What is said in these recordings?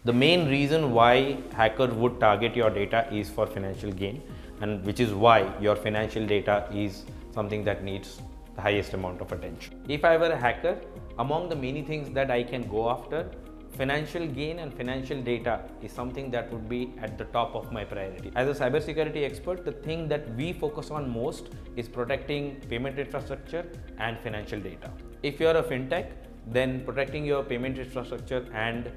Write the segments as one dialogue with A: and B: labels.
A: The main reason why hacker would target your data is for financial gain, and which is why your financial data is something that needs the highest amount of attention. If I were a hacker, among the many things that I can go after, financial gain and financial data is something that would be at the top of my priority. As a cybersecurity expert, the thing that we focus on most is protecting payment infrastructure and financial data. If you're a fintech, then protecting your payment infrastructure and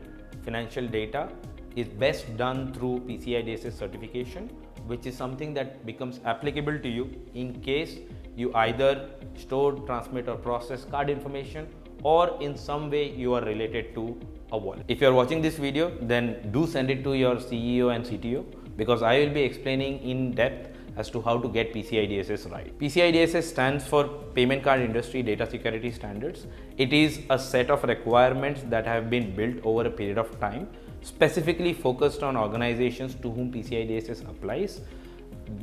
A: financial data is best done through PCI DSS certification, which is something that becomes applicable to you in case you either store, transmit or process card information, or in some way you are related to a wallet. If you are watching this video, then do send it to your CEO and CTO, because I will be explaining in depth as to how to get PCI DSS right. PCI DSS stands for Payment Card Industry Data Security Standards. It is a set of requirements that have been built over a period of time, specifically focused on organizations to whom PCI DSS applies.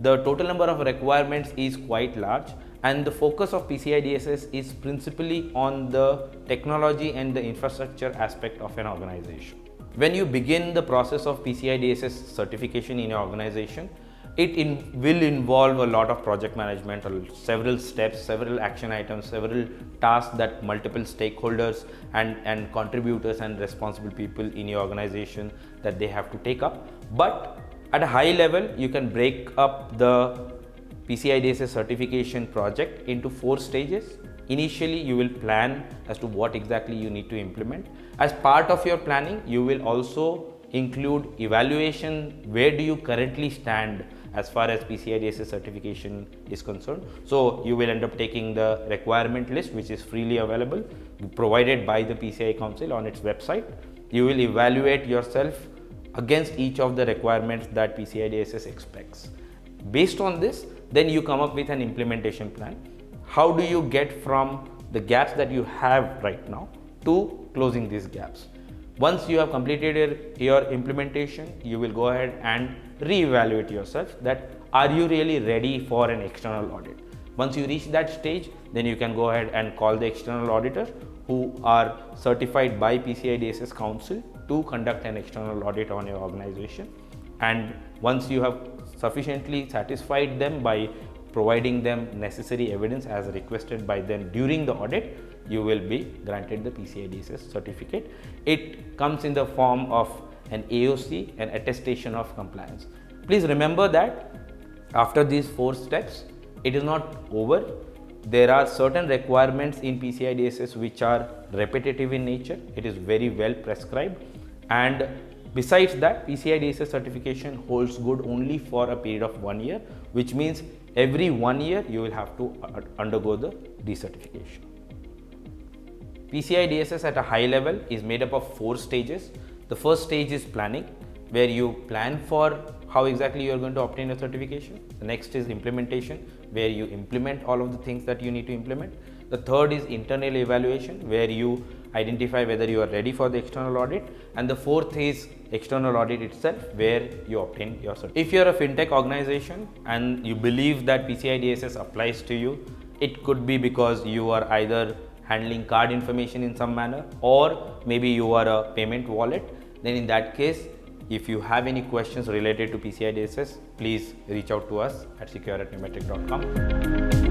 A: The total number of requirements is quite large, and the focus of PCI DSS is principally on the technology and the infrastructure aspect of an organization. When you begin the process of PCI DSS certification in your organization, it will involve a lot of project management, several steps, several action items, several tasks that multiple stakeholders and contributors and responsible people in your organization that they have to take up. But at a high level, you can break up the PCI DSS certification project into 4 stages. Initially, you will plan as to what exactly you need to implement. As part of your planning, you will also include evaluation. Where do you currently stand as far as PCI DSS certification is concerned? So you will end up taking the requirement list, which is freely available, provided by the PCI Council on its website. You will evaluate yourself against each of the requirements that PCI DSS expects. Based on this, then you come up with an implementation plan. How do you get from the gaps that you have right now to closing these gaps? Once you have completed your implementation, you will go ahead and re-evaluate yourself that are you really ready for an external audit. Once you reach that stage, then you can go ahead and call the external auditor who are certified by PCI DSS Council to conduct an external audit on your organization. And once you have sufficiently satisfied them by providing them necessary evidence as requested by them during the audit, you will be granted the PCI DSS certificate. It comes in the form of an AOC, an attestation of compliance. Please remember that after these 4 steps, it is not over. There are certain requirements in PCI DSS which are repetitive in nature. It is very well prescribed, and besides that, PCI DSS certification holds good only for a period of 1 year, which means every 1 year you will have to undergo the decertification. PCI DSS at a high level is made up of 4 stages. The first stage is planning, where you plan for how exactly you are going to obtain a certification. The next is implementation, where you implement all of the things that you need to implement. The third is internal evaluation, where you identify whether you are ready for the external audit. And the fourth is external audit itself, where you obtain your certificate. If you are a fintech organization and you believe that PCI DSS applies to you, it could be because you are either handling card information in some manner, or maybe you are a payment wallet. Then in that case, if you have any questions related to PCI DSS, please reach out to us at secure@numetric.com.